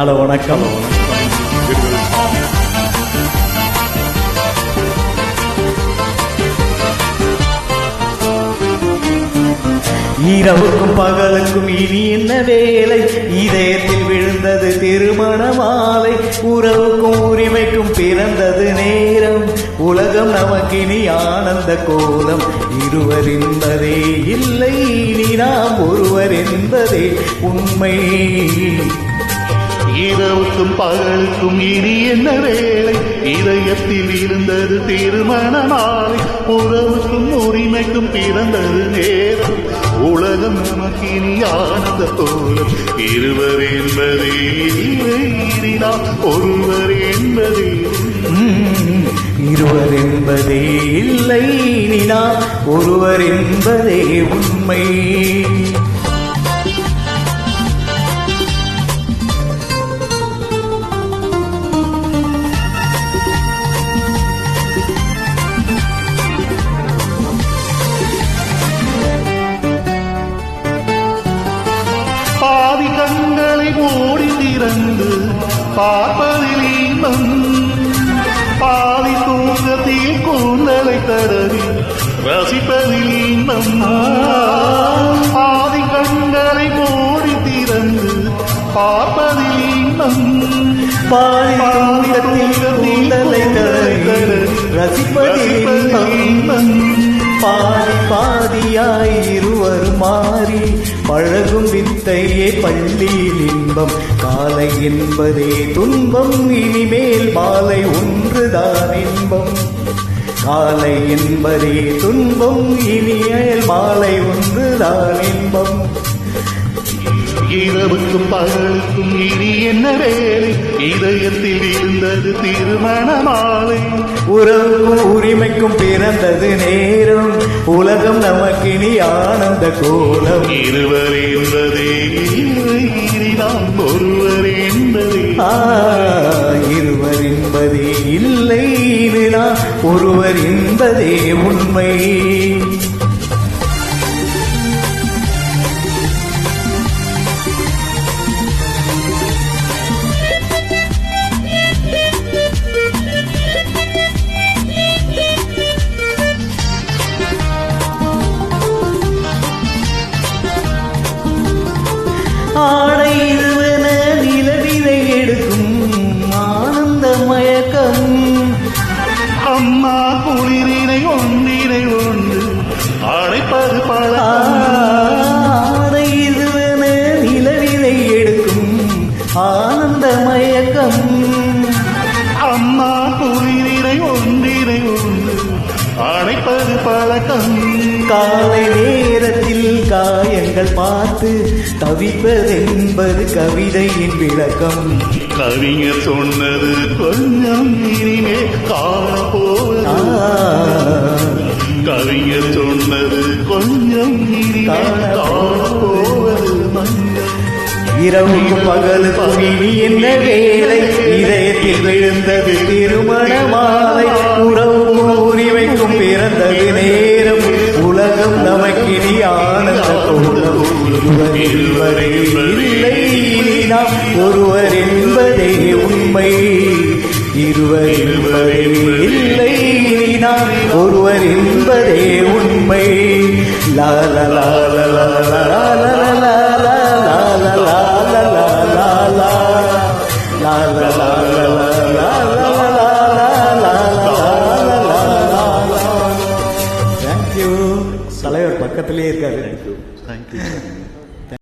Hello வணக்கம். இரவுக்கும் பகலுக்கும் இனி என்ன வேலை, இதயத்தில் விழுந்தது திருமண மாலை. உறவுக்கும் உரிமைக்கும் பிறந்தது நேரம், உலகம் நமக்கினி ஆனந்த கோலம். இருவர் என்பதே இல்லை, இனி நாம் ஒருவர் என்பதே உண்மை. இரவுக்கும் பகலுக்கும் இனி என்ன வேலை, இதயத்தில் இருந்தது திருமண மாலை. உறவுக்கும் உரிமைக்கும் பிறந்தது நேரம், உலகம் நமக்கு இனி ஆனந்த கோலம். இருவர் என்பதே இனி நாம் ஒருவர் என்பதே. இருவர் என்பதே இல்லை, இனி நாம் ஒருவர் என்பதே உண்மை. பாதி கண்களை மூடி திறந்து பார்ப்பதில் இன்பம், பாதி தூக்கத்தில் கூந்தலை தடவி ரசிப்பதில் இன்பம். பாதி கண்களை மூடி திறந்து பார்ப்பதில் இன்பம், பாதி தூக்கத்தில் கூந்தலை தடவி ரசிப்பதில் இன்பம். பாதி பாதியாய் இருவர் மாறி பழகும் வித்தையே பள்ளியில் இன்பம். காலை என்பதே துன்பம், இனிமேல் மாலை ஒன்றுதான் இன்பம். காலை என்பதே துன்பம், இனிமேல் மாலை ஒன்றுதான் இன்பம். இரவுக்கும் பகலுக்கும் இனி என்ன வேலை, இதயத்தில் இருந்தது திருமண மாலை. உறவுக்கும் உரிமைக்கும் பிறந்தது நேரம், உலகம் நமக்கினி ஆனந்த கோலம். இருவர் என்பதே இனி நாம் ஒருவர் என்பதே. இருவர் என்பதே இல்லை, இனி நாம் ஒருவர் என்பதே உண்மை. ஆடை இதுவென நிலவிதை எடுக்கும் ஆனந்த மயக்கம். அம்மா குளிரினை ஒன்றினை ஒன்று அழைப்பது பல. ஆடை இதுவென நிலவிதை எடுக்கும் ஆனந்த மயக்கம். அம்மா குளிரினை ஒன்றினை ஒன்று அழைப்பது பழக்கம். காலை நேரத்தில் காயங்கள் பார்த்து தவிப்பதென்பது கவிதையின் விளக்கம். கவிஞர் சொன்னது கொஞ்சம் இனிமே காணப்போவது. கவிஞர் சொன்னது கொஞ்சம் இனிமே காணப்போவது. இரவுக்கும் பகலுக்கும் இனி என்ன வேலை, இதயத்தில் விழுந்தது திருமண மாலை. உறவுக்கும் உரிமைக்கும் பிறந்தது நேரம், உலகம் நமக்கினி ஆனந்த கோலம். இருவர் இல்லை, இனி நாம் ஒருவர் என்பதே உண்மை. இருவர் இல்லை, இனி நாம் ஒருவர் என்பதே உண்மை. லா லா லா லா லா லா லா லா லா. தலைவர் பக்கத்திலே இருக்காரு. தேங்க்யூ.